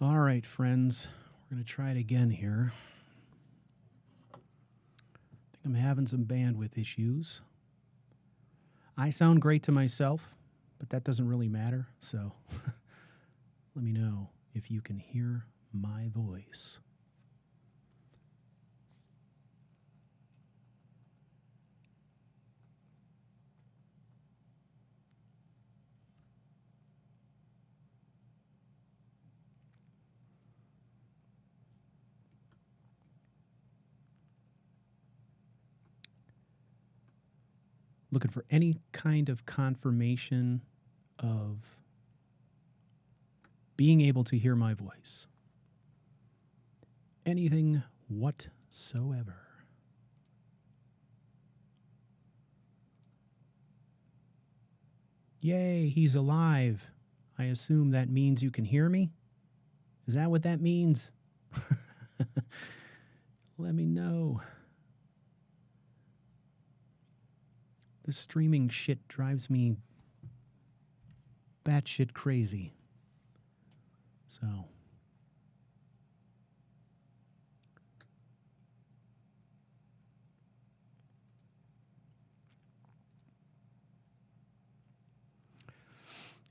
All right, friends, we're going to try it again here. I think I'm having some bandwidth issues. I sound great to myself, but that doesn't really matter, so let me know if you can hear my voice. Looking for any kind of confirmation of being able to hear my voice. Anything whatsoever. Yay, he's alive. I assume that means you can hear me? Is that what that means? Let me know. This streaming shit drives me batshit crazy. So.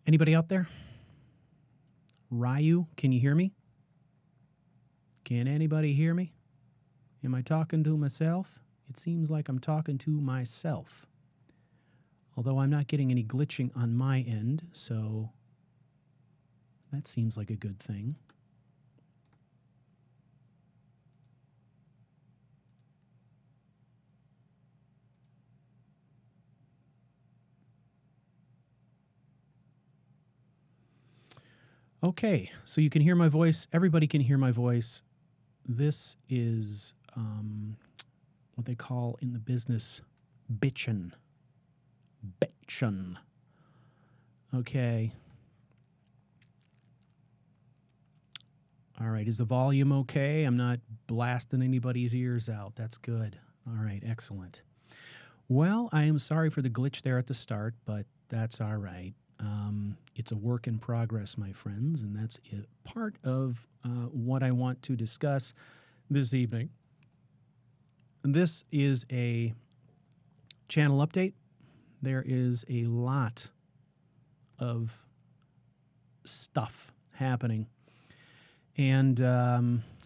Anybody out there? Ryu, can you hear me? Can anybody hear me? Am I talking to myself? It seems like I'm talking to myself. Although I'm not getting any glitching on my end, so that seems like a good thing. Okay, so you can hear my voice. Everybody can hear my voice. This is what they call in the business bitchin'. Bitchin'. Okay. All right, is the volume okay? I'm not blasting anybody's ears out. That's good. All right, excellent. Well, I am sorry for the glitch there at the start, but that's all right. It's a work in progress, my friends, and that's part of what I want to discuss this evening. This is a channel update. There is a lot of stuff happening, and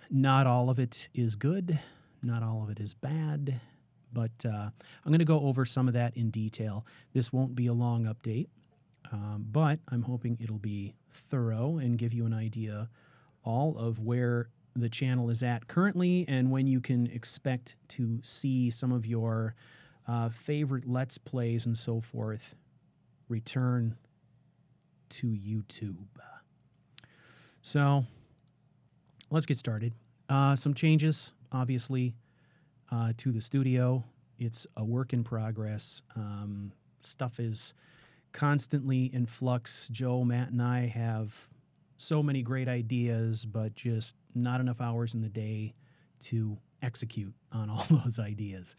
not all of it is good, not all of it is bad, but I'm going to go over some of that in detail. This won't be a long update. But I'm hoping it'll be thorough and give you an idea all of where the channel is at currently and when you can expect to see some of your favorite Let's Plays and so forth return to YouTube. So let's get started. Some changes, obviously, to the studio. It's a work in progress. Stuff is constantly in flux. Joe, Matt, and I have so many great ideas, but just not enough hours in the day to execute on all those ideas.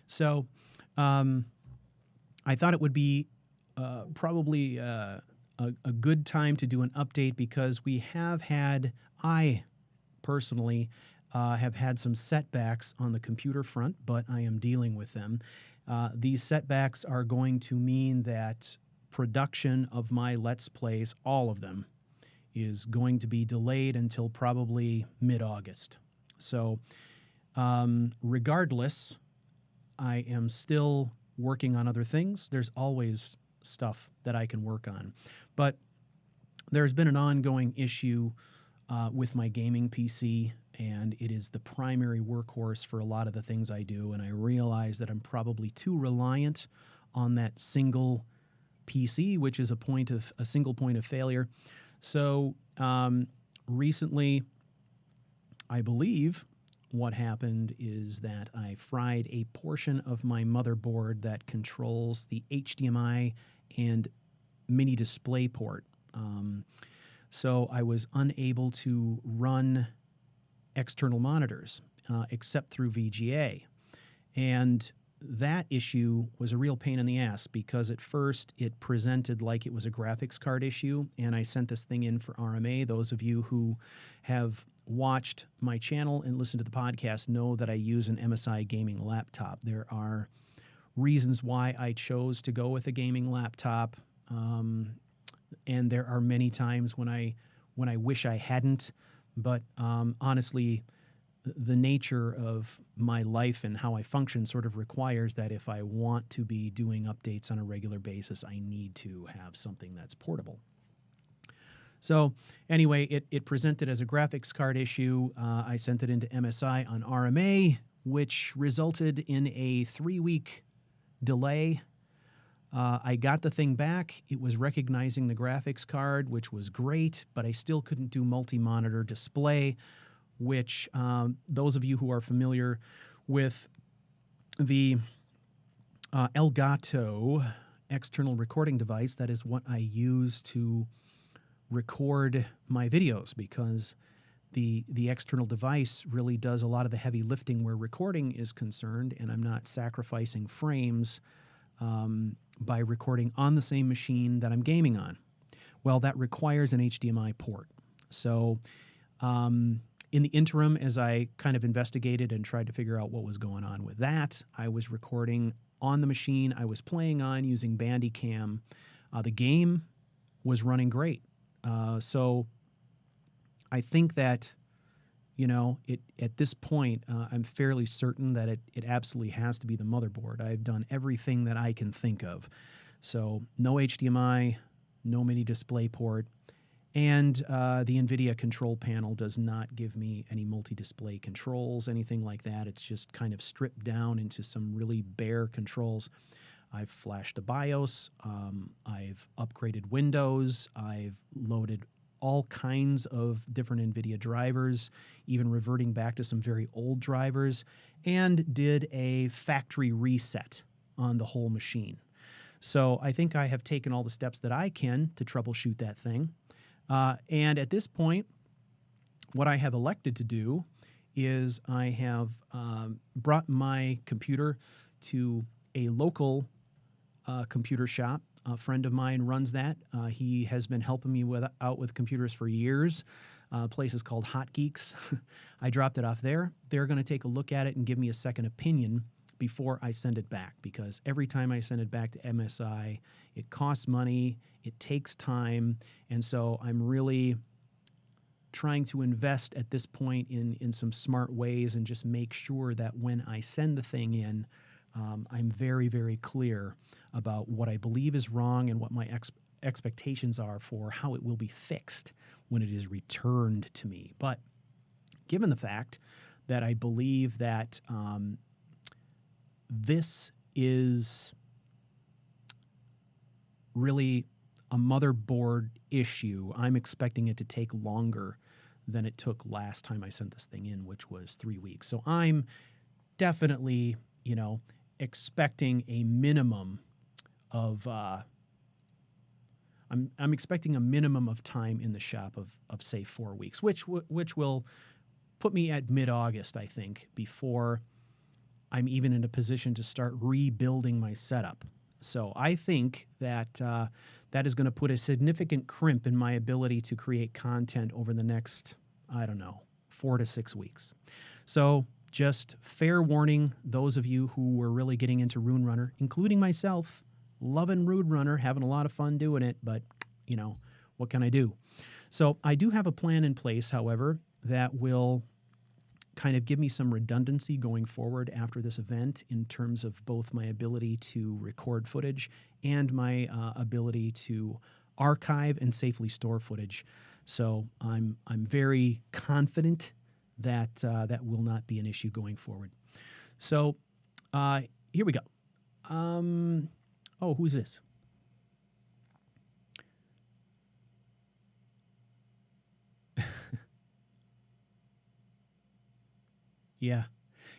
So I thought it would be probably a good time to do an update because I personally have had some setbacks on the computer front, but I am dealing with them. These setbacks are going to mean that production of my Let's Plays, all of them, is going to be delayed until probably mid-August. So regardless, I am still working on other things. There's always stuff that I can work on. But there's been an ongoing issue with my gaming PC, and it is the primary workhorse for a lot of the things I do, and I realize that I'm probably too reliant on that single PC, which is a single point of failure. So recently, I believe what happened is that I fried a portion of my motherboard that controls the HDMI and mini display port. So I was unable to run external monitors except through VGA. And that issue was a real pain in the ass because at first it presented like it was a graphics card issue, and I sent this thing in for RMA. Those of you who have watched my channel and listened to the podcast know that I use an MSI gaming laptop. There are reasons why I chose to go with a gaming laptop, and there are many times when I wish I hadn't, but honestly, the nature of my life and how I function sort of requires that if I want to be doing updates on a regular basis, I need to have something that's portable. So anyway, it presented as a graphics card issue. I sent it into MSI on RMA, which resulted in a 3-week delay. I got the thing back. It was recognizing the graphics card, which was great, but I still couldn't do multi-monitor display, which those of you who are familiar with the Elgato external recording device, that is what I use to record my videos, because the external device really does a lot of the heavy lifting where recording is concerned, and I'm not sacrificing frames by recording on the same machine that I'm gaming on. Well, that requires an HDMI port. So in the interim, as I kind of investigated and tried to figure out what was going on with that, I was recording on the machine I was playing on using Bandicam. The game was running great. So I think that, at this point, I'm fairly certain that it absolutely has to be the motherboard. I've done everything that I can think of. So no HDMI, no mini display port, and the NVIDIA control panel does not give me any multi-display controls, anything like that. It's just kind of stripped down into some really bare controls. I've flashed a BIOS, I've upgraded Windows, I've loaded all kinds of different NVIDIA drivers, even reverting back to some very old drivers, and did a factory reset on the whole machine. So I think I have taken all the steps that I can to troubleshoot that thing. And at this point, what I have elected to do is I have brought my computer to a local computer shop. A friend of mine runs that. He has been helping me out with computers for years. Place is called Hot Geeks. I dropped it off there. They're going to take a look at it and give me a second opinion before I send it back, because every time I send it back to MSI, it costs money, it takes time, and so I'm really trying to invest at this point in some smart ways and just make sure that when I send the thing in, I'm very, very clear about what I believe is wrong and what my expectations are for how it will be fixed when it is returned to me. But given the fact that I believe that this is really a motherboard issue, I'm expecting it to take longer than it took last time I sent this thing in, which was 3 weeks. So I'm definitely, expecting a minimum of I'm expecting a minimum of time in the shop of say 4 weeks, which will put me at mid-August, I think, before I'm even in a position to start rebuilding my setup. So I think that that is going to put a significant crimp in my ability to create content over the next, 4 to 6 weeks. So just fair warning, those of you who were really getting into Rune Runner, including myself, loving Rune Runner, having a lot of fun doing it, but, what can I do? So I do have a plan in place, however, that will kind of give me some redundancy going forward after this event in terms of both my ability to record footage and my ability to archive and safely store footage. So I'm very confident that that will not be an issue going forward. So here we go. Who's this? Yeah.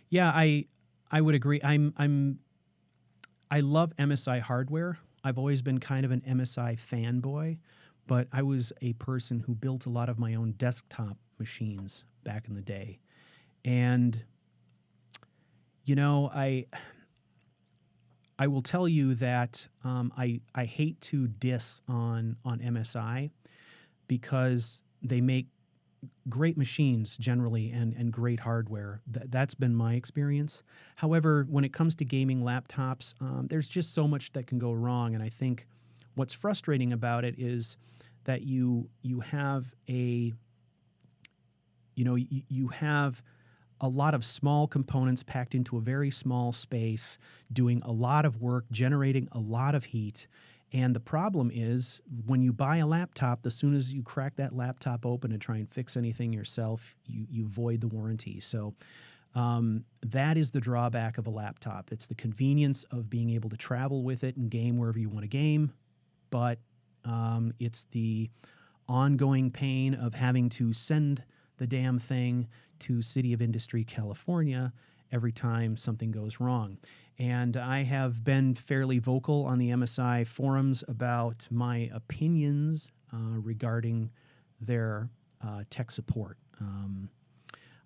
Yeah, I would agree. I love MSI hardware. I've always been kind of an MSI fanboy, but I was a person who built a lot of my own desktop machines back in the day. And I I will tell you that I hate to diss on MSI because they make great machines generally and great hardware. That's been my experience. However, when it comes to gaming laptops, there's just so much that can go wrong. And I think what's frustrating about it is that you have you have a lot of small components packed into a very small space, doing a lot of work, generating a lot of heat. And the problem is when you buy a laptop, as soon as you crack that laptop open and try and fix anything yourself, you void the warranty. So that is the drawback of a laptop. It's the convenience of being able to travel with it and game wherever you want to game, but it's the ongoing pain of having to send the damn thing to City of Industry, California, every time something goes wrong. And I have been fairly vocal on the MSI forums about my opinions regarding their tech support.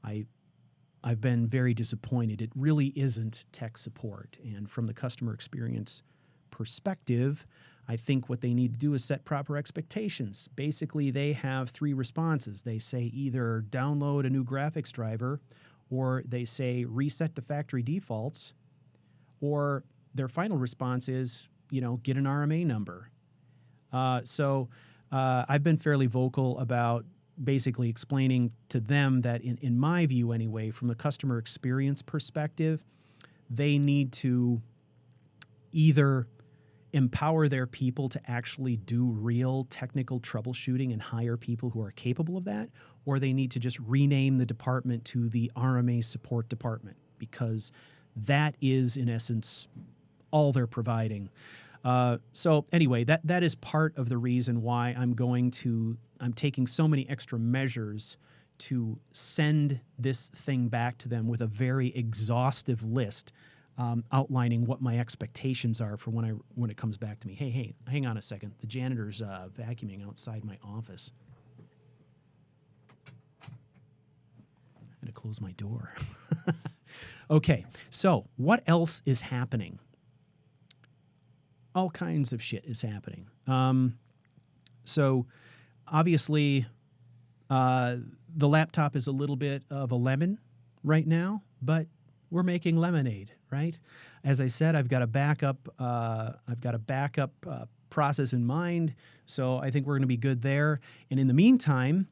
I've been very disappointed. It really isn't tech support. And from the customer experience perspective, I think what they need to do is set proper expectations. Basically, they have three responses. They say either download a new graphics driver, or they say reset to factory defaults, or their final response is, get an RMA number. So I've been fairly vocal about basically explaining to them that in my view anyway, from the customer experience perspective, they need to either empower their people to actually do real technical troubleshooting and hire people who are capable of that, or they need to just rename the department to the RMA support department, because that is, in essence, all they're providing. So anyway, that is part of the reason why I'm taking so many extra measures to send this thing back to them with a very exhaustive list outlining what my expectations are for when it comes back to me. Hey, hang on a second. The janitor's vacuuming outside my office. I had to close my door. Okay, so what else is happening? All kinds of shit is happening. So obviously, the laptop is a little bit of a lemon right now, but we're making lemonade, right? As I said, I've got a backup process in mind, so I think we're going to be good there. And in the meantime,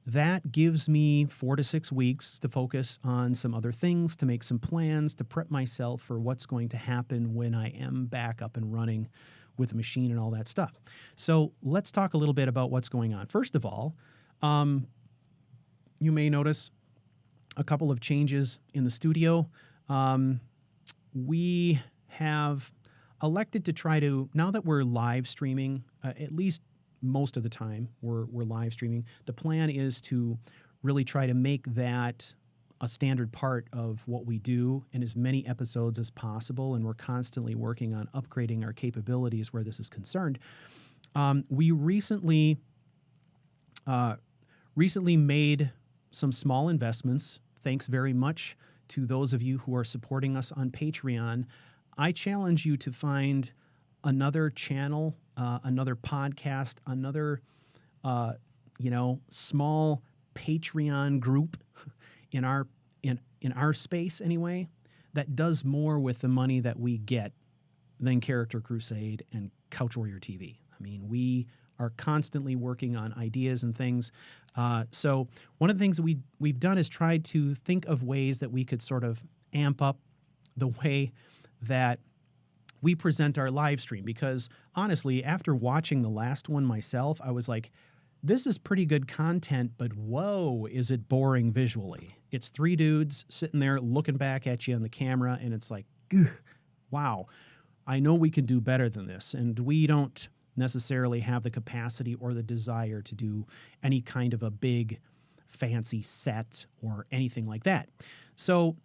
that gives me 4 to 6 weeks to focus on some other things, to make some plans, to prep myself for what's going to happen when I am back up and running with the machine and all that stuff. So let's talk a little bit about what's going on. First of all, you may notice a couple of changes in the studio. We have elected to try to, now that we're live streaming, at least most of the time we're live streaming, the plan is to really try to make that a standard part of what we do in as many episodes as possible, and we're constantly working on upgrading our capabilities where this is concerned. We recently made some small investments. Thanks very much to those of you who are supporting us on Patreon. I challenge you to find another channel, another podcast, another, small Patreon group in our space anyway, that does more with the money that we get than Character Crusade and Couch Warrior TV. I mean, we are constantly working on ideas and things. So one of the things that we've done is tried to think of ways that we could sort of amp up the way that we present our live stream, because honestly, after watching the last one myself, I was like, this is pretty good content, but whoa, is it boring visually. It's three dudes sitting there looking back at you on the camera, and it's like, wow, I know we can do better than this, and we don't necessarily have the capacity or the desire to do any kind of a big fancy set or anything like that. So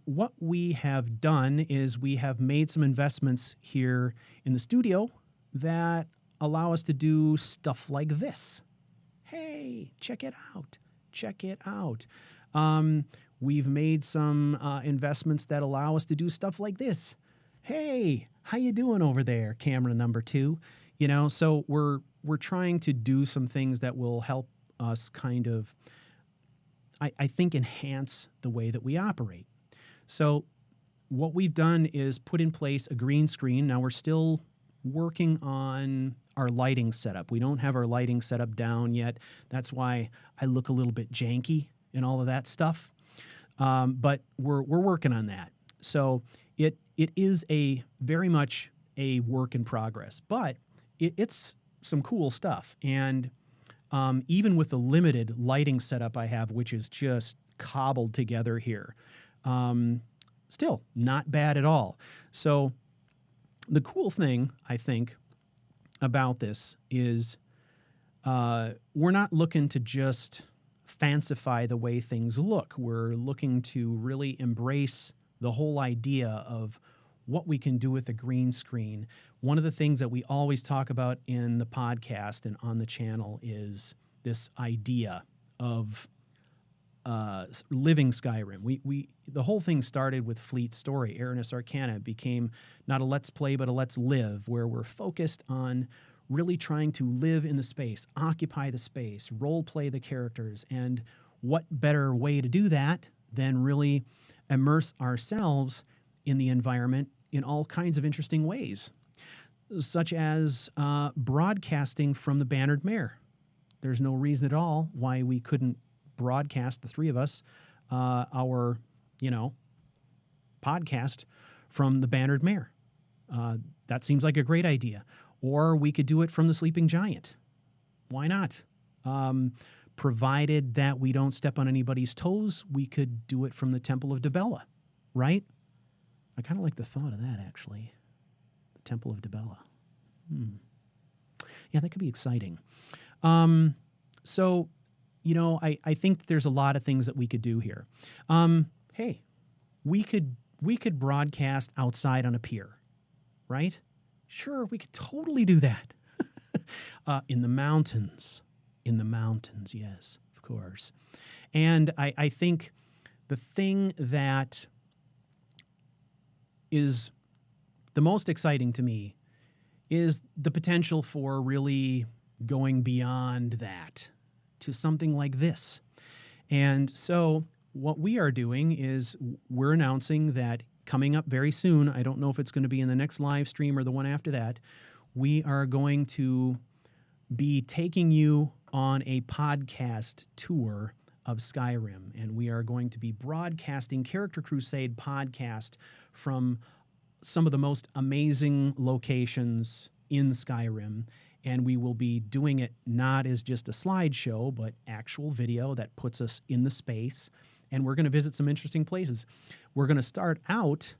what we have done is we have made some investments here in the studio that allow us to do stuff like this. Hey, check it out. Check it out. We've made some investments that allow us to do stuff like this. Hey, how you doing over there, camera number 2? So we're trying to do some things that will help us kind of, I think, enhance the way that we operate. So what we've done is put in place a green screen. Now we're still working on our lighting setup. We don't have our lighting setup down yet. That's why I look a little bit janky and all of that stuff. But we're working on that. So it is a very much a work in progress, but it's some cool stuff. And even with the limited lighting setup I have, which is just cobbled together here, still not bad at all. So the cool thing, I think, about this is we're not looking to just fancify the way things look. We're looking to really embrace the whole idea of what we can do with a green screen. One of the things that we always talk about in the podcast and on the channel is this idea of living Skyrim. The whole thing started with Fleet's story. Aranis Arcana became not a let's play, but a let's live, where we're focused on really trying to live in the space, occupy the space, role play the characters. And what better way to do that than really immerse ourselves in the environment in all kinds of interesting ways, such as broadcasting from the Bannered Mare. There's no reason at all why we couldn't broadcast, the three of us, our, podcast from the Bannered Mare. That seems like a great idea. Or we could do it from the Sleeping Giant. Why not? Provided that we don't step on anybody's toes, we could do it from the Temple of Dibella, right? I kind of like the thought of that, actually. The Temple of Dibella. Yeah, that could be exciting. So, I think there's a lot of things that we could do here. Hey, we could broadcast outside on a pier, right? Sure, we could totally do that. In the mountains. In the mountains, yes, of course. And I think the thing that is the most exciting to me is the potential for really going beyond that to something like this. And so what we are doing is we're announcing that coming up very soon, I don't know if it's going to be in the next live stream or the one after that, we are going to be taking you on a podcast tour of Skyrim, and we are going to be broadcasting Character Crusade podcast from some of the most amazing locations in Skyrim, and we will be doing it not as just a slideshow, but actual video that puts us in the space, and we're going to visit some interesting places. We're going to start out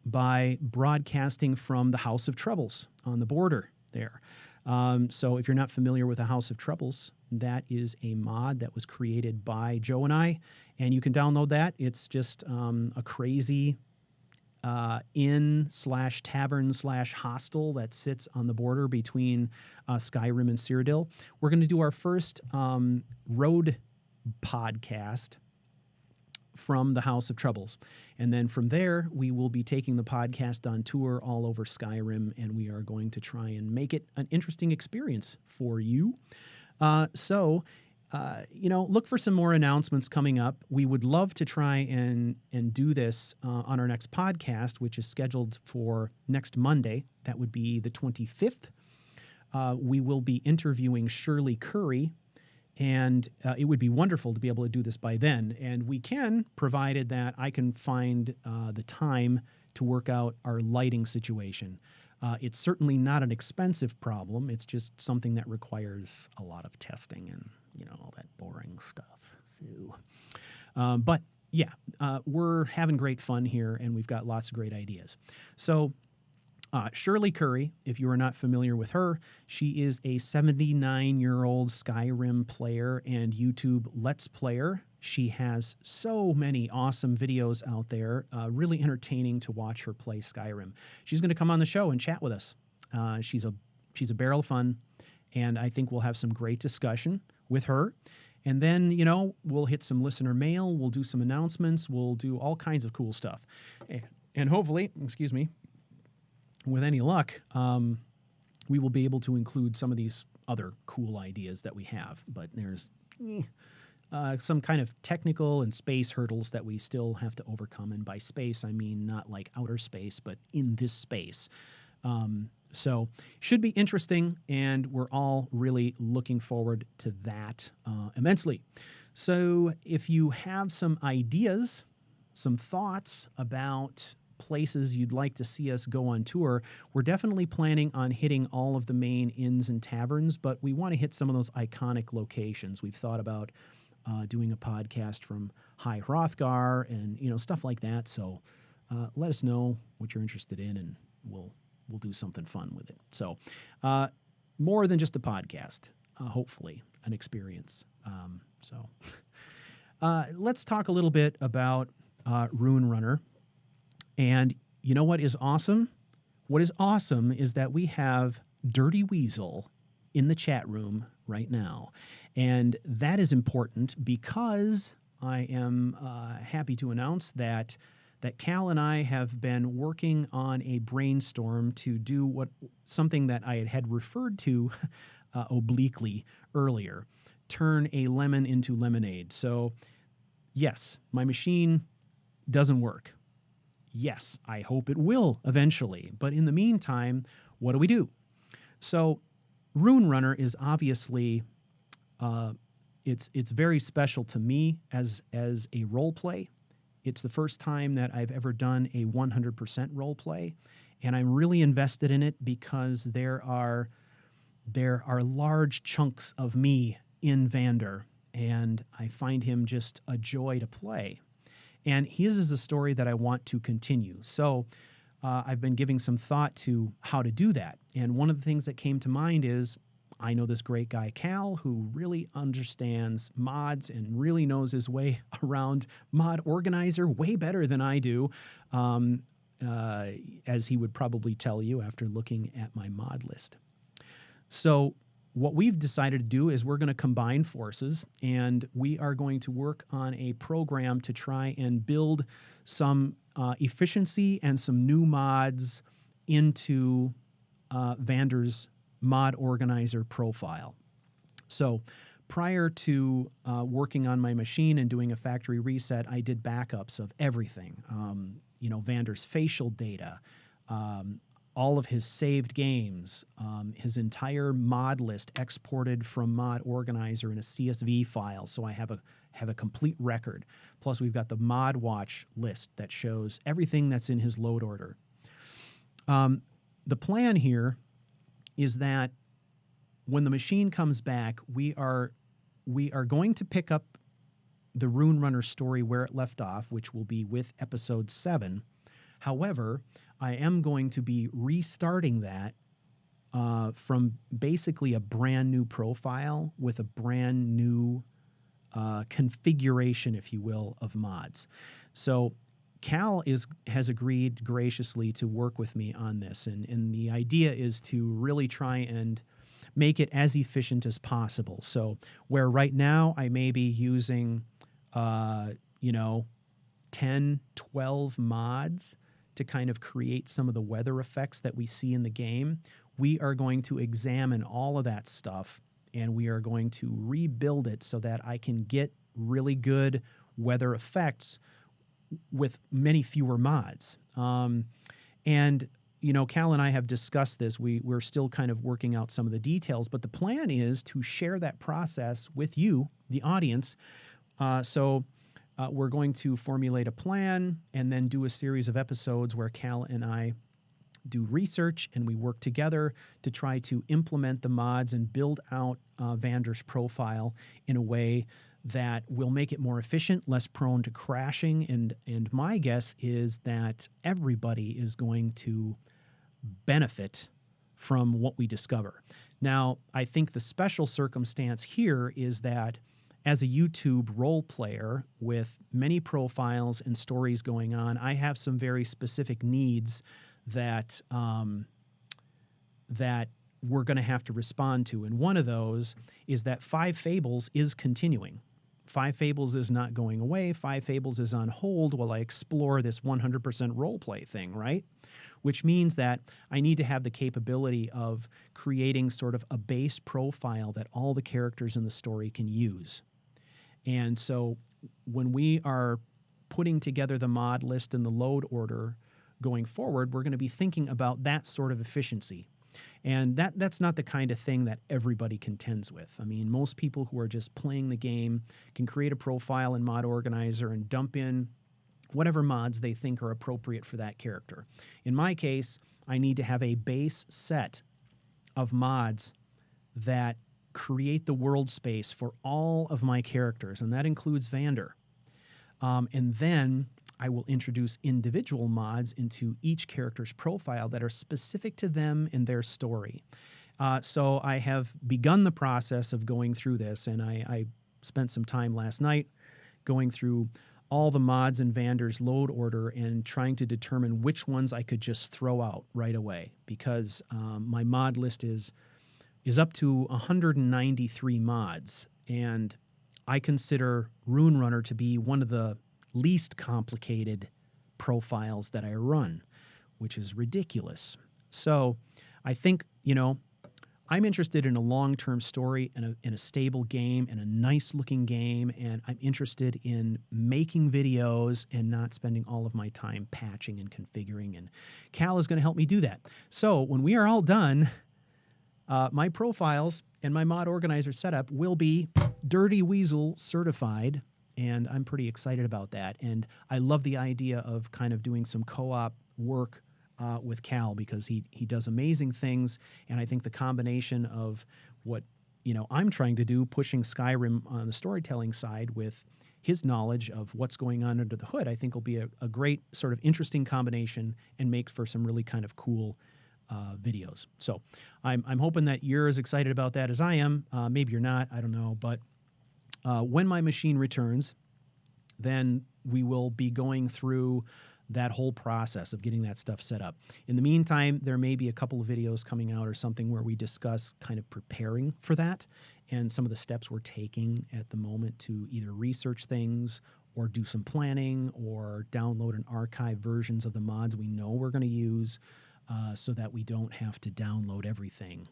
by broadcasting from the House of Troubles on the border there. So if you're not familiar with the House of Troubles, that is a mod that was created by Joe and I, and you can download that. It's just a crazy inn/tavern/hostel that sits on the border between Skyrim and Cyrodiil. We're going to do our first road podcast from the House of Troubles. And then from there, we will be taking the podcast on tour all over Skyrim, and we are going to try and make it an interesting experience for you. Look for some more announcements coming up. We would love to try and do this on our next podcast, which is scheduled for next Monday. That would be the 25th. We will be interviewing Shirley Curry, and it would be wonderful to be able to do this by then. And we can, provided that I can find the time to work out our lighting situation. It's certainly not an expensive problem. It's just something that requires a lot of testing and, all that boring stuff. So, but yeah, we're having great fun here, and we've got lots of great ideas. So Shirley Curry, if you are not familiar with her, she is a 79-year-old Skyrim player and YouTube Let's Player. She has so many awesome videos out there, really entertaining to watch her play Skyrim. She's going to come on the show and chat with us. She's a barrel of fun, and I think we'll have some great discussion with her. And then, we'll hit some listener mail, we'll do some announcements, we'll do all kinds of cool stuff. And hopefully, excuse me, with any luck, we will be able to include some of these other cool ideas that we have. But there's some kind of technical and space hurdles that we still have to overcome. And by space, I mean not like outer space, but in this space. So should be interesting, and we're all really looking forward to that immensely. So if you have some ideas, some thoughts about places you'd like to see us go on tour, we're definitely planning on hitting all of the main inns and taverns, but we want to hit some of those iconic locations. We've thought about doing a podcast from High Hrothgar and stuff like that. So let us know what you're interested in, and we'll do something fun with it. So more than just a podcast, hopefully an experience. So let's talk a little bit about Rune Runner. And you know what is awesome? What is awesome is that we have Dirty Weasel in the chat room right now. And that is important because I am happy to announce that Cal and I have been working on a brainstorm to do something that I had referred to obliquely earlier, turn a lemon into lemonade. So yes, my machine doesn't work. Yes, I hope it will eventually. But in the meantime, what do? So Rune Runner is obviously, it's very special to me as a role play. It's the first time that I've ever done a 100% role play, and I'm really invested in it because there are large chunks of me in Vander, and I find him just a joy to play. And his is a story that I want to continue. So I've been giving some thought to how to do that. And one of the things that came to mind is I know this great guy, Cal, who really understands mods and really knows his way around Mod Organizer way better than I do, as he would probably tell you after looking at my mod list. So what we've decided to do is we're going to combine forces, and we are going to work on a program to try and build some efficiency and some new mods into Vander's Mod Organizer profile. So prior to working on my machine and doing a factory reset, I did backups of everything. Vander's facial data, all of his saved games, his entire mod list exported from Mod Organizer in a CSV file, so I have a complete record. Plus, we've got the Mod Watch list that shows everything that's in his load order. The plan here is that when the machine comes back, we are going to pick up the Rune Runner story where it left off, which will be with episode 7. However, I am going to be restarting that from basically a brand new profile with a brand new configuration, if you will, of mods. So Cal has agreed graciously to work with me on this, and the idea is to really try and make it as efficient as possible. So where right now I may be using 10, 12 mods to kind of create some of the weather effects that we see in the game, we are going to examine all of that stuff, and we are going to rebuild it so that I can get really good weather effects with many fewer mods. Cal and I have discussed this. We're still kind of working out some of the details, but the plan is to share that process with you, the audience. So we're going to formulate a plan and then do a series of episodes where Cal and I do research and we work together to try to implement the mods and build out Vander's profile in a way that will make it more efficient, less prone to crashing. And my guess is that everybody is going to benefit from what we discover. Now, I think the special circumstance here is that as a YouTube role player with many profiles and stories going on, I have some very specific needs that that we're going to have to respond to. And one of those is that Fables is continuing. Five Fables is not going away. Five Fables is on hold while I explore this 100% roleplay thing, right? Which means that I need to have the capability of creating sort of a base profile that all the characters in the story can use. And so when we are putting together the mod list and the load order going forward, we're going to be thinking about that sort of efficiency. And that's not the kind of thing that everybody contends with. I mean, most people who are just playing the game can create a profile in Mod Organizer and dump in whatever mods they think are appropriate for that character. In my case, I need to have a base set of mods that create the world space for all of my characters, and that includes Vander. And then I will introduce individual mods into each character's profile that are specific to them and their story. So I have begun the process of going through this, and I spent some time last night going through all the mods in Vander's load order and trying to determine which ones I could just throw out right away, because my mod list is up to 193 mods, and I consider Rune Runner to be one of the least complicated profiles that I run, which is ridiculous. So I think, I'm interested in a long-term story and in a stable game and a nice-looking game, and I'm interested in making videos and not spending all of my time patching and configuring, and Cal is going to help me do that. So when we are all done, my profiles and my mod organizer setup will be Dirty Weasel certified, and I'm pretty excited about that. And I love the idea of kind of doing some co-op work with Cal, because he does amazing things, and I think the combination of what I'm trying to do, pushing Skyrim on the storytelling side, with his knowledge of what's going on under the hood, I think will be a great sort of interesting combination and make for some really kind of cool videos. So I'm hoping that you're as excited about that as I am. Maybe you're not, I don't know. But when my machine returns, then we will be going through that whole process of getting that stuff set up. In the meantime, there may be a couple of videos coming out or something where we discuss kind of preparing for that and some of the steps we're taking at the moment to either research things or do some planning or download and archive versions of the mods we know we're going to use, so that we don't have to download everything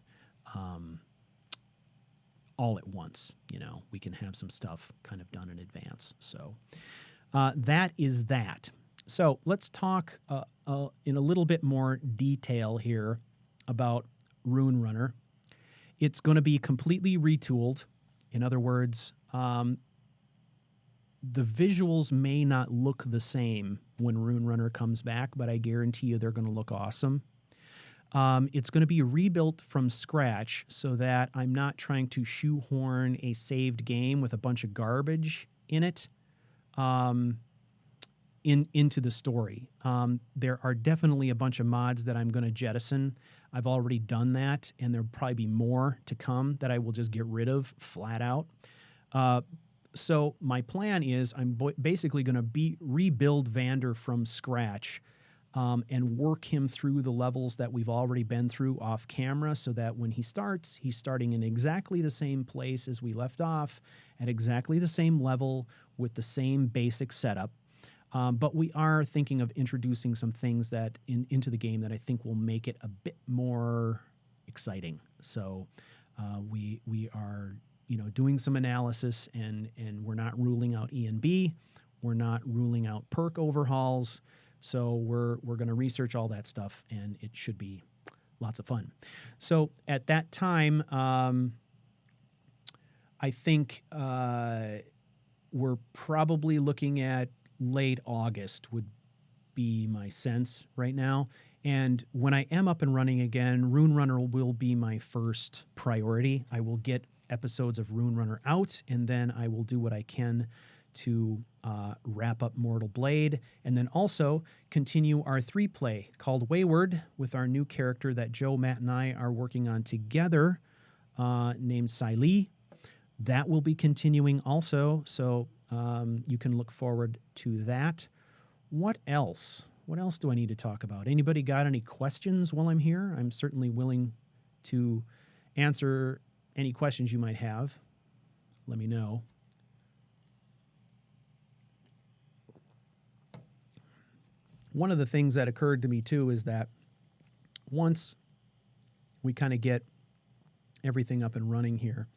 all at once. We can have some stuff kind of done in advance. So that is that. So let's talk in a little bit more detail here about Rune Runner. It's going to be completely retooled. In other words, the visuals may not look the same when Rune Runner comes back, but I guarantee you they're going to look awesome. It's going to be rebuilt from scratch so that I'm not trying to shoehorn a saved game with a bunch of garbage in it into the story. There are definitely a bunch of mods that I'm going to jettison. I've already done that, and there'll probably be more to come that I will just get rid of flat out. So my plan is I'm basically going to rebuild Vander from scratch, and work him through the levels that we've already been through off camera, so that when he starts, he's starting in exactly the same place as we left off, at exactly the same level with the same basic setup. But we are thinking of introducing some things that into the game that I think will make it a bit more exciting. So we are doing some analysis, and we're not ruling out E and B. We're not ruling out perk overhauls. So we're going to research all that stuff, and it should be lots of fun. So at that time, I think we're probably looking at late August would be my sense right now. And when I am up and running again, Rune Runner will be my first priority. I will get episodes of Rune Runner out, and then I will do what I can to wrap up Mortal Blade, and then also continue our 3-play called Wayward with our new character that Joe, Matt, and I are working on together, named Siley. That will be continuing also, so you can look forward to that. What else? What else do I need to talk about? Anybody got any questions while I'm here? I'm certainly willing to answer any questions you might have. Let me know. one of the things that occurred to me too is that once we kind of get everything up and running here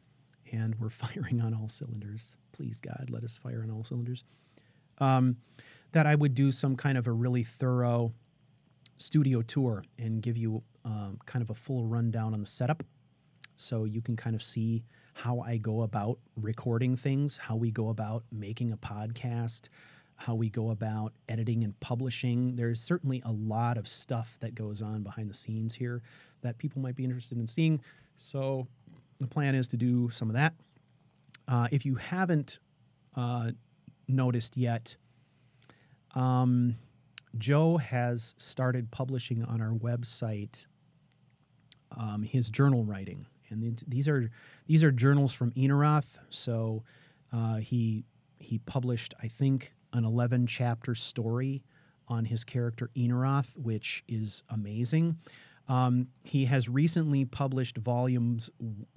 and we're firing on all cylinders, please God, let us fire on all cylinders, that I would do some kind of a really thorough studio tour and give you kind of a full rundown on the setup, so you can kind of see how I go about recording things, how we go about making a podcast, how we go about editing and publishing. There's certainly a lot of stuff that goes on behind the scenes here that people might be interested in seeing. So the plan is to do some of that. If you haven't noticed yet, Joe has started publishing on our website his journal writing, and these are journals from Enaroth. So he published, I think, an 11-chapter story on his character Enaroth, which is amazing. He has recently published volume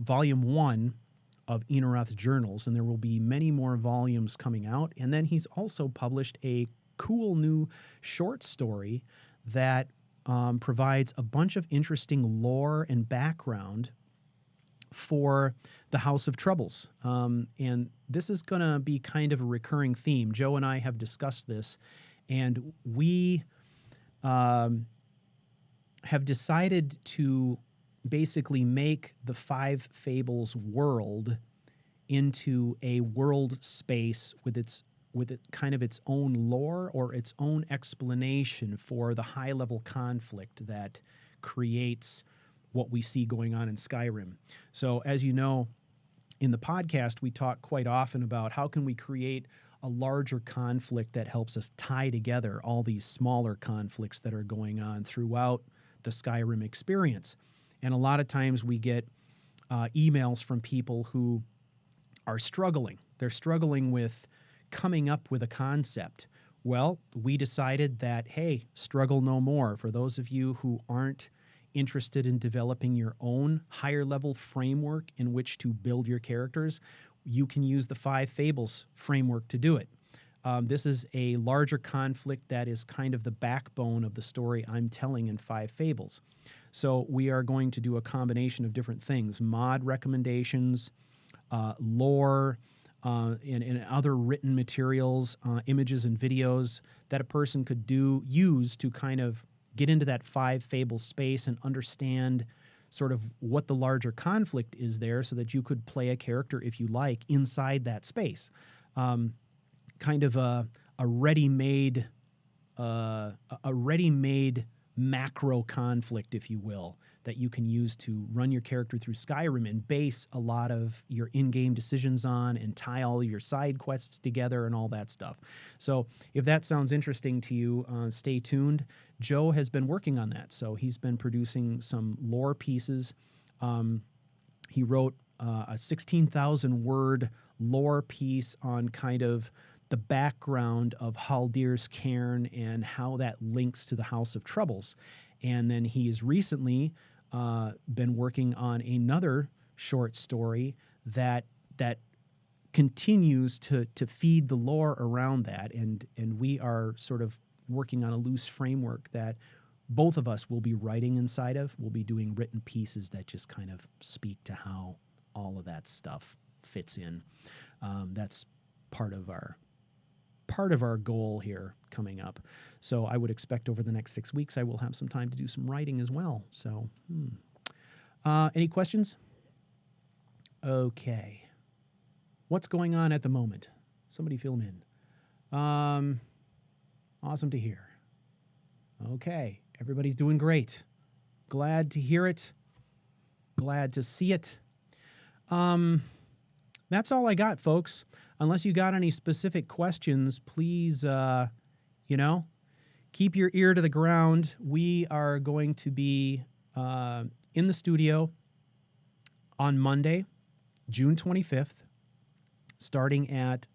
1 of Enaroth's journals, and there will be many more volumes coming out. And then he's also published a cool new short story that provides a bunch of interesting lore and background for the House of Troubles. And this is going to be kind of a recurring theme. Joe and I have discussed this, and we have decided to basically make the Five Fables world into a world space with kind of its own lore or its own explanation for the high-level conflict that creates what we see going on in Skyrim. So as you know, in the podcast, we talk quite often about how can we create a larger conflict that helps us tie together all these smaller conflicts that are going on throughout the Skyrim experience. And a lot of times we get emails from people who are struggling. They're struggling with coming up with a concept. Well, we decided that, hey, struggle no more. For those of you who aren't interested in developing your own higher level framework in which to build your characters, you can use the Five Fables framework to do it. This is a larger conflict that is kind of the backbone of the story I'm telling in Five Fables. So we are going to do a combination of different things: mod recommendations, lore, and other written materials, images and videos that a person could use to kind of get into that Five Fables space and understand sort of what the larger conflict is there, so that you could play a character, if you like, inside that space. Kind of a ready-made macro conflict, if you will, that you can use to run your character through Skyrim and base a lot of your in-game decisions on and tie all your side quests together and all that stuff. So if that sounds interesting to you, stay tuned. Joe has been working on that. So he's been producing some lore pieces. He wrote a 16,000-word lore piece on kind of the background of Haldir's Cairn and how that links to the House of Troubles. And then he's recently been working on another short story that continues to feed the lore around that. And we are sort of working on a loose framework that both of us will be writing inside of. We'll be doing written pieces that just kind of speak to how all of that stuff fits in. That's part of our goal here coming up. So I would expect over the next 6 weeks I will have some time to do some writing as well. So, any questions? Okay. What's going on at the moment? Somebody fill them in. Awesome to hear. Okay. Everybody's doing great. Glad to hear it. Glad to see it. That's all I got, folks. Unless you got any specific questions, please, keep your ear to the ground. We are going to be in the studio on Monday, June 25th, starting at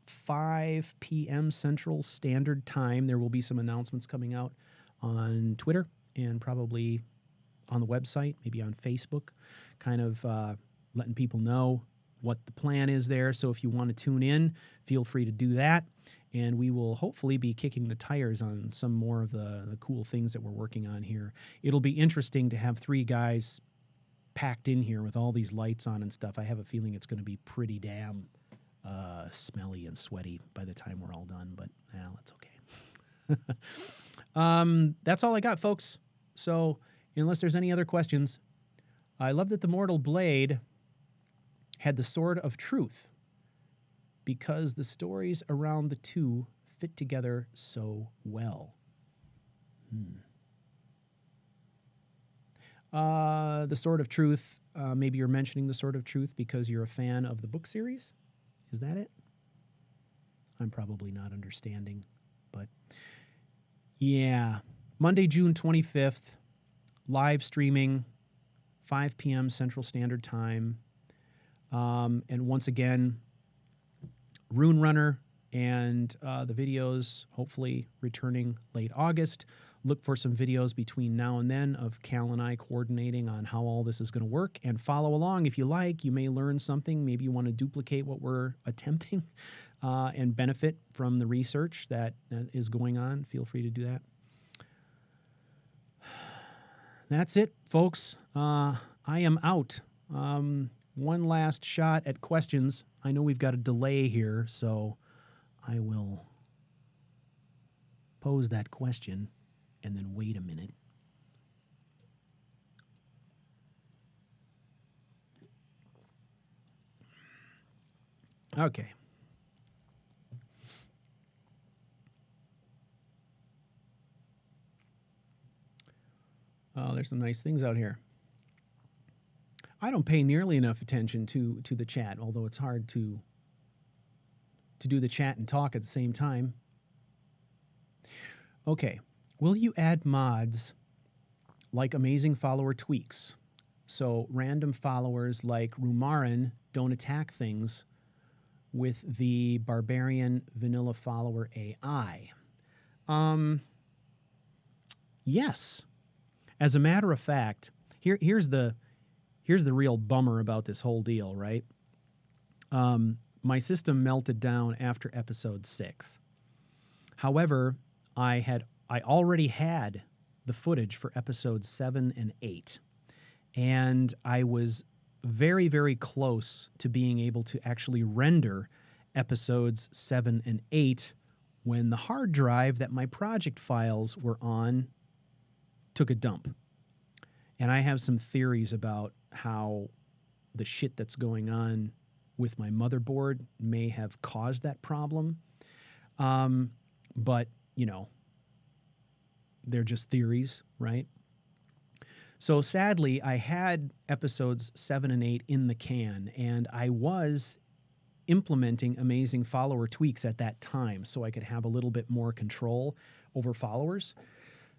5 p.m. Central Standard Time. There will be some announcements coming out on Twitter and probably on the website, maybe on Facebook, kind of letting people know what the plan is there. So if you want to tune in, feel free to do that. And we will hopefully be kicking the tires on some more of the cool things that we're working on here. It'll be interesting to have 3 guys packed in here with all these lights on and stuff. I have a feeling it's going to be pretty damn smelly and sweaty by the time we're all done, but that's okay. That's all I got, folks. So unless there's any other questions, I love that the mortal blade had the sword of truth because the stories around the two fit together so well. The Sword of Truth, maybe you're mentioning the Sword of Truth because you're a fan of the book series? Is that it? I'm probably not understanding, but yeah. Monday, June 25th, live streaming, 5 p.m. Central Standard Time. And once again, Rune Runner and the videos hopefully returning late August. Look for some videos between now and then of Cal and I coordinating on how all this is going to work, and follow along if you like. You may learn something. Maybe you want to duplicate what we're attempting and benefit from the research that is going on. Feel free to do that. That's it, folks. I am out. One last shot at questions. I know we've got a delay here, so I will pose that question and then wait a minute. Okay. Oh, there's some nice things out here. I don't pay nearly enough attention to the chat, although it's hard to do the chat and talk at the same time. Okay. Will you add mods like amazing follower tweaks so random followers like Rumarin don't attack things with the barbarian vanilla follower AI? Yes. As a matter of fact, here's the real bummer about this whole deal, right? My system melted down after episode 6. However, I already had the footage for episodes 7 and 8, and I was very, very close to being able to actually render episodes 7 and 8 when the hard drive that my project files were on took a dump. And I have some theories about how the shit that's going on with my motherboard may have caused that problem. But, they're just theories, right? So sadly, I had episodes 7 and 8 in the can, and I was implementing amazing follower tweaks at that time so I could have a little bit more control over followers.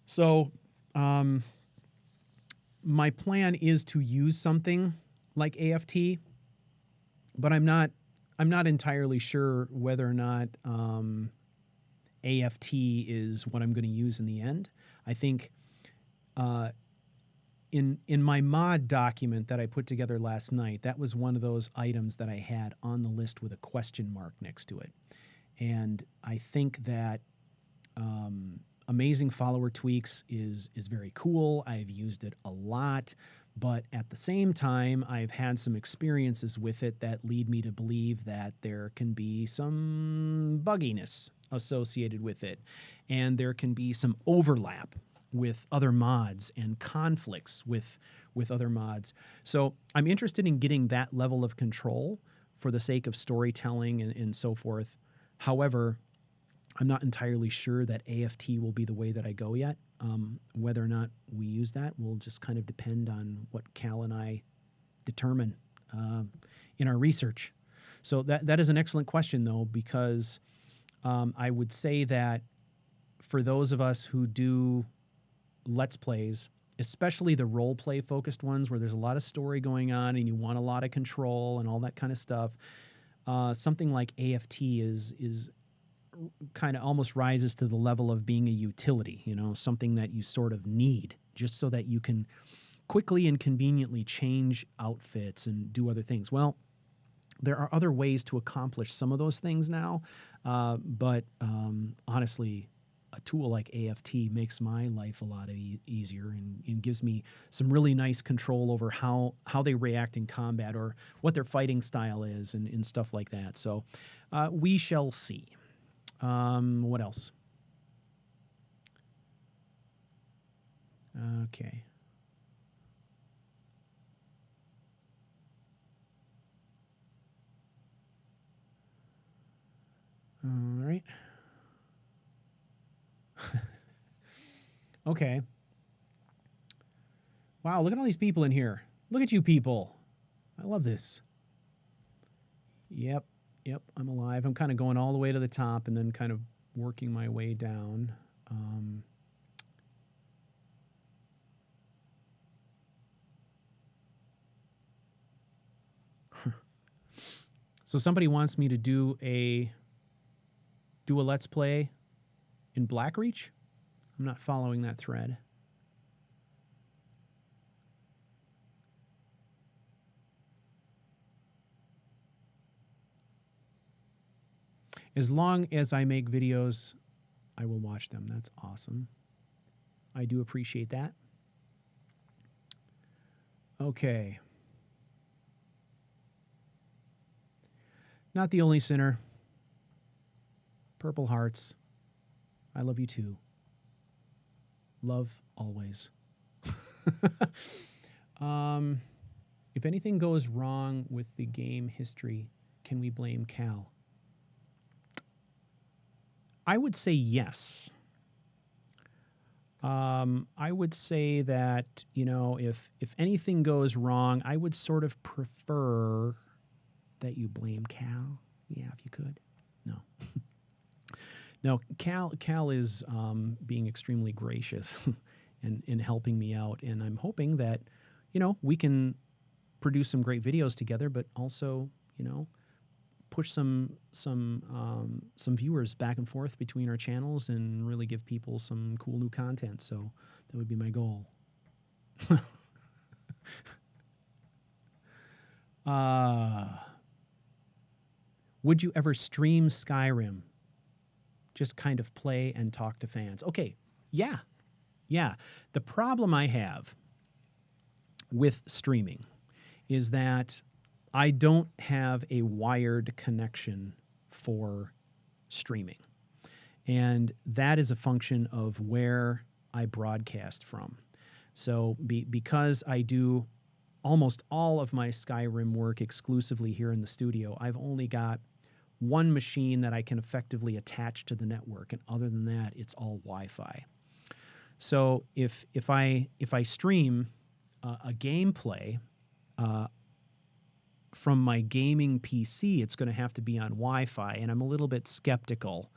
So my plan is to use something like AFT, but I'm not entirely sure whether or not AFT is what I'm going to use in the end. I think in my mod document that I put together last night, that was one of those items that I had on the list with a question mark next to it. And I think that amazing follower tweaks is very cool. I've used it a lot, but at the same time, I've had some experiences with it that lead me to believe that there can be some bugginess associated with it, and there can be some overlap with other mods and conflicts with other mods. So I'm interested in getting that level of control for the sake of storytelling and so forth. However, I'm not entirely sure that AFT will be the way that I go yet. Whether or not we use that will just kind of depend on what Cal and I determine in our research. So that is an excellent question, though, because I would say that for those of us who do Let's Plays, especially the role play focused ones where there's a lot of story going on and you want a lot of control and all that kind of stuff, something like AFT is kind of almost rises to the level of being a utility, something that you sort of need just so that you can quickly and conveniently change outfits and do other things. Well, There are other ways to accomplish some of those things now, but honestly, a tool like AFT makes my life a lot easier and gives me some really nice control over how they react in combat or what their fighting style is and stuff like that. So we shall see. What else? Okay. All right. Okay. Wow, look at all these people in here. Look at you people. I love this. Yep, I'm alive. I'm kind of going all the way to the top and then kind of working my way down. So somebody wants me to do a Let's Play in Blackreach? I'm not following that thread. As long as I make videos, I will watch them. That's awesome. I do appreciate that. Okay. Not the only sinner. Purple hearts. I love you too. Love always. If anything goes wrong with the game history, can we blame Cal? I would say yes. I would say that, you know, if anything goes wrong, I would sort of prefer that you blame Cal. Yeah, if you could. No. No, Cal is being extremely gracious and helping me out. And I'm hoping that, you know, we can produce some great videos together, but also, you know, push some viewers back and forth between our channels and really give people some cool new content. So that would be my goal. Would you ever stream Skyrim? Just kind of play and talk to fans. Okay, yeah. The problem I have with streaming is that I don't have a wired connection for streaming. And that is a function of where I broadcast from. So because I do almost all of my Skyrim work exclusively here in the studio, I've only got one machine that I can effectively attach to the network. And other than that, it's all Wi-Fi. So if I stream a gameplay from my gaming PC, it's going to have to be on Wi-Fi, and I'm a little bit skeptical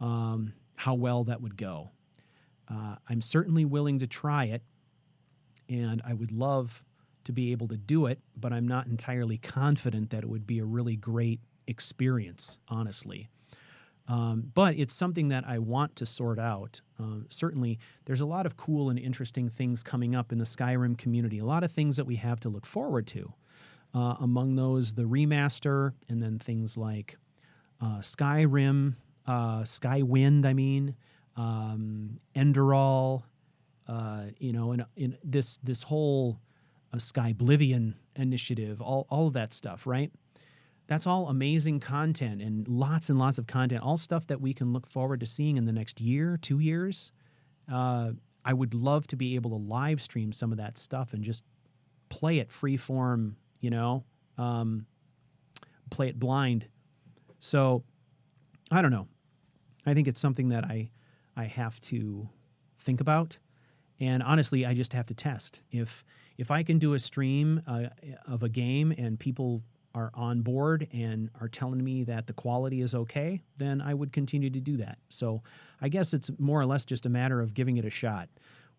how well that would go. I'm certainly willing to try it, and I would love to be able to do it, but I'm not entirely confident that it would be a really great experience, honestly. But it's something that I want to sort out. Certainly, there's a lot of cool and interesting things coming up in the Skyrim community, a lot of things that we have to look forward to. Among those, the remaster, and then things like Skyrim, Skywind, I mean, Enderal, you know, and in this whole Skyblivion initiative, all of that stuff, right? That's all amazing content and lots of content, all stuff that we can look forward to seeing in the next year, 2 years. I would love to be able to live stream some of that stuff and just play it free form, you know, play it blind. So I don't know. I think it's something that I have to think about. And honestly, I just have to test. If I can do a stream of a game and people are on board and are telling me that the quality is okay, then I would continue to do that. So I guess it's more or less just a matter of giving it a shot.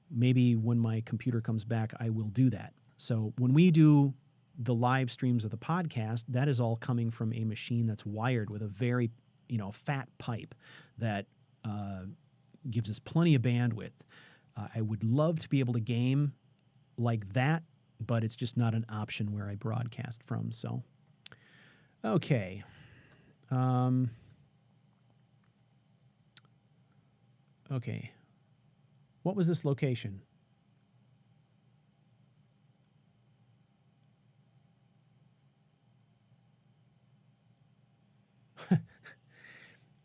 Maybe when my computer comes back, I will do that. So when we do the live streams of the podcast, that is all coming from a machine that's wired with a very, you know, fat pipe that gives us plenty of bandwidth. I would love to be able to game like that, but it's just not an option where I broadcast from. So Okay. Um, okay. What was this location?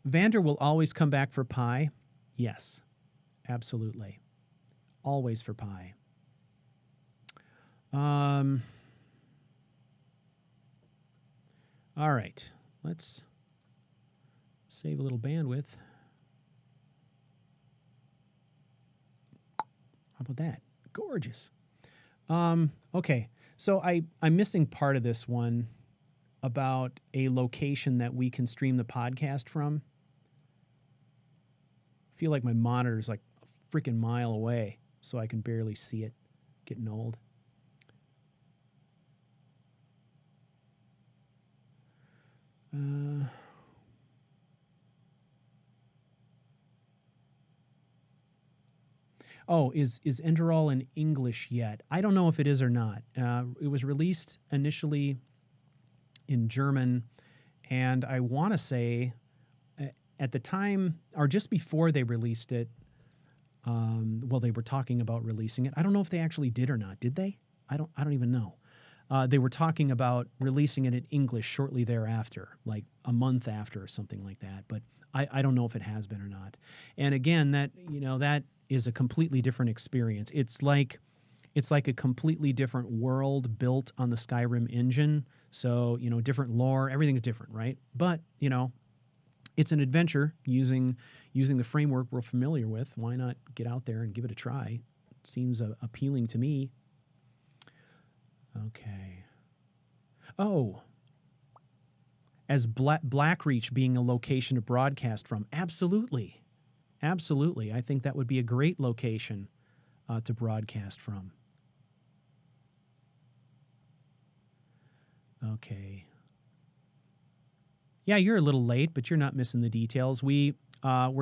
Vander will always come back for pie. Yes, absolutely. Always for pie. Um, all right. Let's save a little bandwidth. How about that? Gorgeous. Okay. So I'm missing part of this one about a location that we can stream the podcast from. I feel like my monitor is like a freaking mile away, so I can barely see it. Getting old. Oh, is Enderal in English yet? I don't know if it is or not. It was released initially in German, and I want to say at the time or just before they released it, well, they were talking about releasing it. I don't know if they actually did or not. Did they? I don't even know. They were talking about releasing it in English shortly thereafter, like a month after or something like that. But I don't know if it has been or not. And again, that is a completely different experience. It's like a completely different world built on the Skyrim engine. So, different lore, everything's different, right? But, it's an adventure using the framework we're familiar with. Why not get out there and give it a try? Seems appealing to me. Okay. Oh, as Blackreach being a location to broadcast from. Absolutely. Absolutely. I think that would be a great location to broadcast from. Okay. Yeah, you're a little late, but you're not missing the details. We're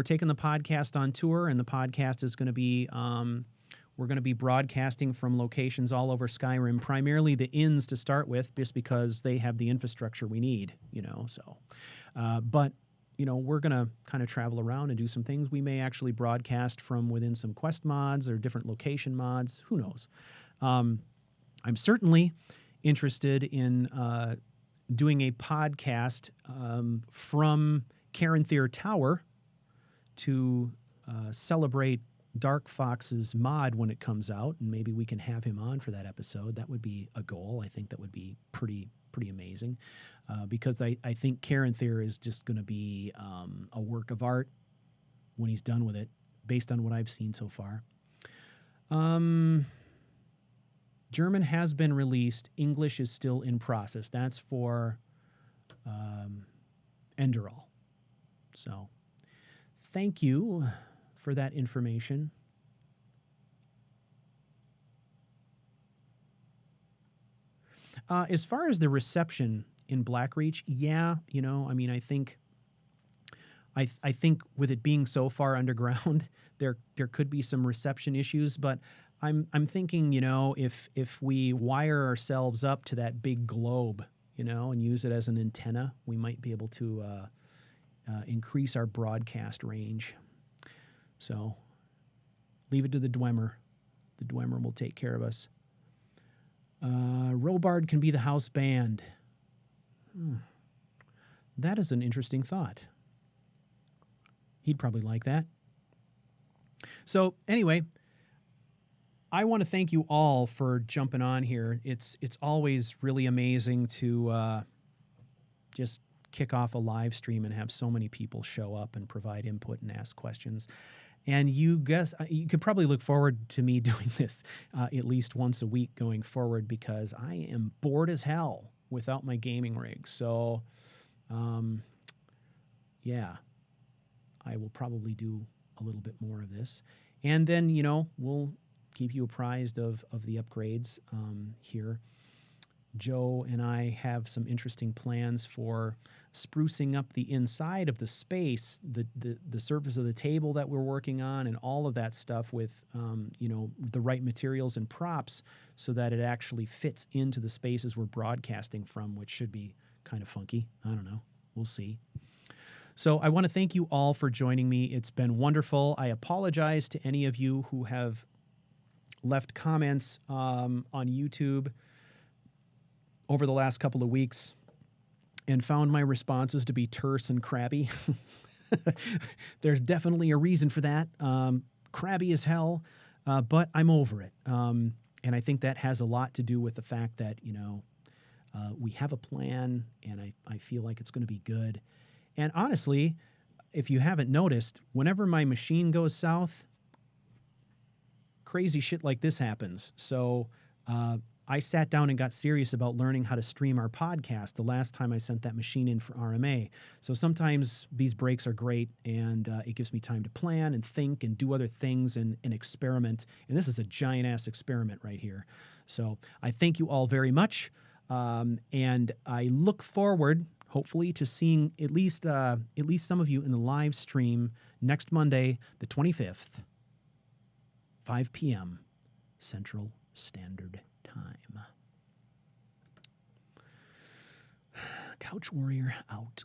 taking the podcast on tour, and the podcast is going to be we're going to be broadcasting from locations all over Skyrim, primarily the inns to start with, just because they have the infrastructure we need, So, but we're going to kind of travel around and do some things. We may actually broadcast from within some quest mods or different location mods. Who knows? I'm certainly interested in doing a podcast from Caranthir Tower to celebrate Dark Fox's mod when it comes out, and maybe we can have him on for that episode. That would be a goal. I think that would be pretty amazing, because I think Caranthir is just going to be a work of art when he's done with it, based on what I've seen so far. German has been released. English is still in process. That's for Enderal. So thank you for that information. As far as the reception in Blackreach, yeah, I think I think with it being so far underground, there could be some reception issues, but I'm thinking, if we wire ourselves up to that big globe, and use it as an antenna, we might be able to increase our broadcast range. So leave it to the Dwemer. The Dwemer will take care of us. Robard can be the house band. That is an interesting thought. He'd probably like that. So anyway, I want to thank you all for jumping on here. It's always really amazing to just kick off a live stream and have so many people show up and provide input and ask questions. And you could probably look forward to me doing this at least once a week going forward, because I am bored as hell without my gaming rig. So, yeah, I will probably do a little bit more of this. And then, we'll keep you apprised of the upgrades here. Joe and I have some interesting plans for sprucing up the inside of the space, the surface of the table that we're working on, and all of that stuff with the right materials and props, so that it actually fits into the spaces we're broadcasting from, which should be kind of funky. I don't know. We'll see. So I want to thank you all for joining me. It's been wonderful. I apologize to any of you who have left comments on YouTube over the last couple of weeks and found my responses to be terse and crabby. There's definitely a reason for that. Crabby as hell, but I'm over it. And I think that has a lot to do with the fact that, we have a plan, and I feel like it's going to be good. And honestly, if you haven't noticed, whenever my machine goes south, crazy shit like this happens. So I sat down and got serious about learning how to stream our podcast the last time I sent that machine in for RMA. So sometimes these breaks are great, and it gives me time to plan and think and do other things and experiment. And this is a giant-ass experiment right here. So I thank you all very much, and I look forward, hopefully, to seeing at least some of you in the live stream next Monday, the 25th, 5 p.m. Central Standard Time. Couch Warrior out.